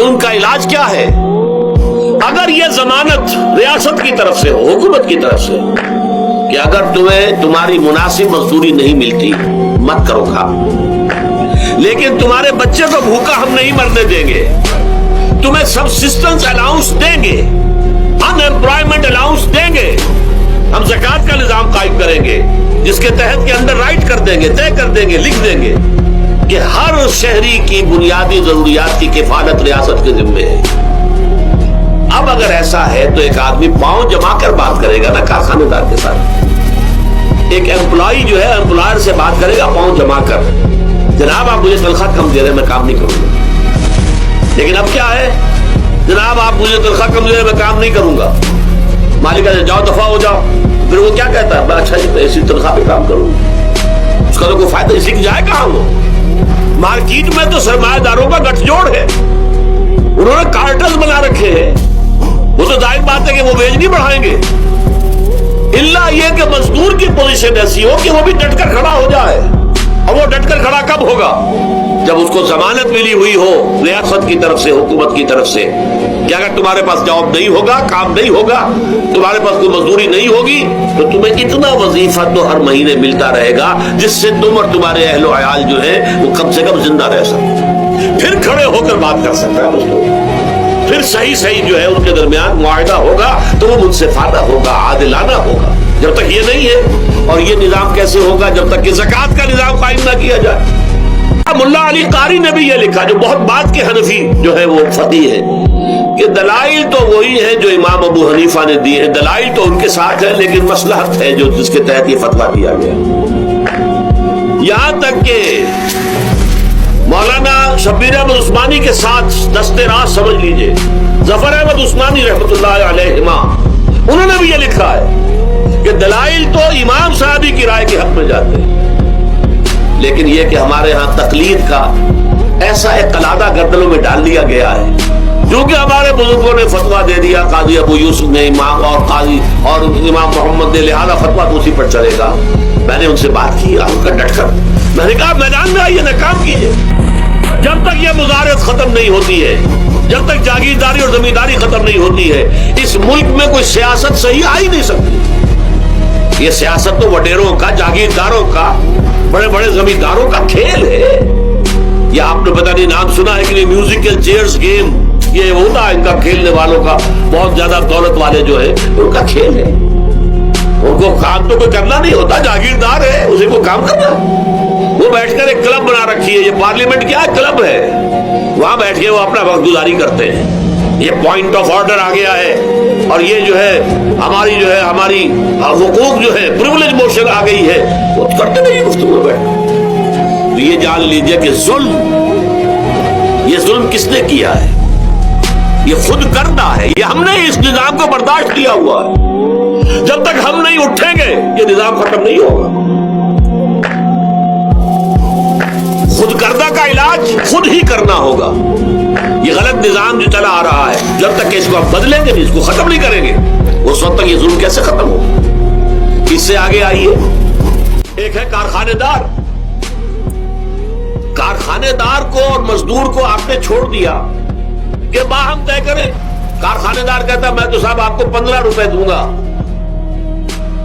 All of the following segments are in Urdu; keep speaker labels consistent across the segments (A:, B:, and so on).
A: ظلم کا علاج کیا ہے؟ اگر یہ ضمانت ریاست کی طرف سے ہو، حکومت کی طرف سے، کہ اگر تمہیں تمہاری مناسب مزدوری نہیں ملتی مت کرو کام، لیکن تمہارے بچے کو بھوکا ہم نہیں مرنے دیں گے، تمہیں سبسسٹنس الاؤنس دیں گے، ان ایمپلائمنٹ الاؤنس دیں گے، ہم زکوٰۃ کا نظام قائم کریں گے جس کے تحت کے اندر رائٹ کر دیں گے، طے کر دیں گے، لکھ دیں گے کہ ہر شہری کی بنیادی ضروریات کی کفالت ریاست کے ذمے ہے۔ اب اگر ایسا ہے تو ایک آدمی پاؤں جما کر بات کرے گا نا کارخانے دار کے ساتھ، ایک امپلائی جو ہے امپلائر سے بات کرے گا پاؤں جما کر، جناب آپ مجھے تنخواہ کم دے رہے میں کام نہیں کروں گا۔ لیکن اب کیا ہے، جناب آپ مجھے تنخواہ کم دے رہے میں کام نہیں کروں گا، مالک کہتے جاؤ دفعہ ہو جاؤ، پھر وہ کیا کہتا ہے، اچھا جی ایسی تنخواہ پہ کام کروں، اس کا تو کوئی فائدہ سیکھ جائے کہاں وہ؟ مارکیٹ میں تو سرمایہ داروں کا گٹھ جوڑ ہے، انہوں نے کارٹلز بنا رکھے ہیں، وہ تو ظاہر بات ہے کہ وہ ویج نہیں بڑھائیں گے، الا یہ کہ مزدور کی پوزیشن ایسی ہو کہ وہ بھی ڈٹ کر کھڑا ہو جائے۔ اور وہ ڈٹ کر کھڑا کب ہوگا؟ جب اس کو ضمانت ملی ہوئی ہو ریاست کی طرف سے، حکومت کی طرف سے، کہ اگر تمہارے پاس جاب نہیں ہوگا، کام نہیں ہوگا، تمہارے پاس کوئی مزدوری نہیں ہوگی تو تمہیں اتنا وظیفہ تو ہر مہینے ملتا رہے گا جس سے تم اور تمہارے اہل و عیال جو ہے وہ کم سے کم زندہ رہ سکتے، پھر کھڑے ہو کر بات کر سکتا ہے، پھر صحیح جو ہے ان کے درمیان معاہدہ ہوگا تو وہ منصفانہ ہوگا، عادلانہ ہوگا۔ جب تک یہ نہیں ہے، اور یہ نظام کیسے ہوگا جب تک کہ زکوٰۃ کا نظام قائم نہ کیا جائے۔ ملا علی قاری نے بھی یہ لکھا، جو بہت بعد کے حنفی جو ہے وہ فقیہ ہے، کہ دلائل تو وہی ہے جو امام ابو حنیفہ نے دیے ہیں، دلائل تو ان کے ساتھ ہے، لیکن مصلحت ہے جو جس کے تحت یہ فتویٰ دیا گیا۔ یہاں تک کہ مولانا شبیر احمد عثمانی کے ساتھ دستے راست سمجھ لیجئے، ظفر احمد عثمانی رحمۃ اللہ علیہما، انہوں نے بھی یہ لکھا ہے کہ دلائل تو امام صاحبی کی رائے کے حق میں جاتے ہیں، لیکن یہ کہ ہمارے ہاں تقلید کا ایسا ایک قلادہ گردنوں میں ڈال دیا گیا ہے، کیونکہ ہمارے بزرگوں نے فتویٰ دے دیا، قاضی ابو یوسف نے، امام اور قاضی اور امام محمد نے، لہذا فتویٰ تو اسی پر چلے گا۔ میں نے ان سے بات کی ان کا ڈٹ کر، میں نے کہا میدان میں آئیے نا، کام کیجیے، جب تک یہ مزارعت ختم نہیں ہوتی ہے، جب تک جاگیرداری اور زمینداری ختم نہیں ہوتی ہے، اس ملک میں کوئی سیاست صحیح آ ہی نہیں سکتی۔ یہ سیاست تو وڈیروں کا، جاگیرداروں کا، بڑے بڑے زمینداروں کا کھیل ہے۔ یہ آپ نے پتہ نہیں نام سنا ہے کہ نہیں، میوزیکل چیئرز گیم، یہ ہوتا ہے ان کا کھیلنے والوں کا، بہت زیادہ دولت والے جو ہے ان کا کھیل ہے، ان کو کام تو کوئی کرنا نہیں ہوتا، جاگیردار ہے اسے کو کام کرنا، وہ بیٹھ کر ایک کلب بنا رکھی ہے، یہ پارلیمنٹ کیا کلب ہے، وہاں بیٹھ کے وہ اپنا وقت گزاری کرتے ہیں، یہ پوائنٹ آف آرڈر آ گیا ہے، اور یہ جو ہے ہماری حقوق جو ہے پریولیج موشن آ گئی ہے، وہ کرتے نہیں گفتگو بیٹھ۔ تو یہ جان لیجئے کہ یہ ظلم کس نے کیا ہے؟ یہ خود کرنا ہے، یہ ہم نے اس نظام کو برداشت کیا ہوا ہے، جب تک ہم نہیں اٹھیں گے یہ نظام ختم نہیں ہوگا۔ خود کردہ کا علاج خود ہی کرنا ہوگا۔ یہ غلط نظام جو چلا آ رہا ہے، جب تک کہ اس کو ہم بدلیں گے نہیں، اس کو ختم نہیں کریں گے، اس وقت تک یہ ظلم کیسے ختم ہوگا؟ اس سے آگے آئیے، ایک ہے کارخانے دار۔ کارخانے دار کو اور مزدور کو آپ نے چھوڑ دیا کہ باہم طے کریں۔ کارخانے دار کہتا ہے میں تو صاحب آپ کو 15 روپے دوں گا،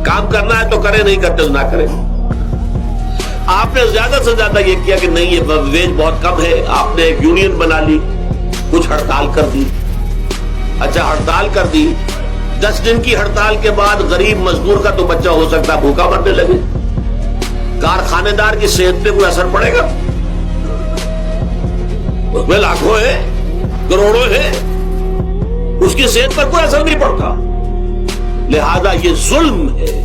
A: کام کرنا ہے تو کریں، نہیں کرتے تو نہ کریں۔ آپ نے زیادہ سے زیادہ یہ کیا کہ نہیں یہ ویج بہت کم ہے، آپ نے ایک یونین بنا لی، کچھ ہڑتال کر دی۔ اچھا ہڑتال کر دی، 10 دن کی ہڑتال کے بعد غریب مزدور کا تو بچہ ہو سکتا بھوکا مرنے لگے، کارخانے دار کی صحت پہ کوئی اثر پڑے گا؟ اس میں لاکھوں ہے، کروڑوں ہے، اس کی صحت پر کوئی اثر نہیں پڑتا۔ لہذا یہ ظلم ہے۔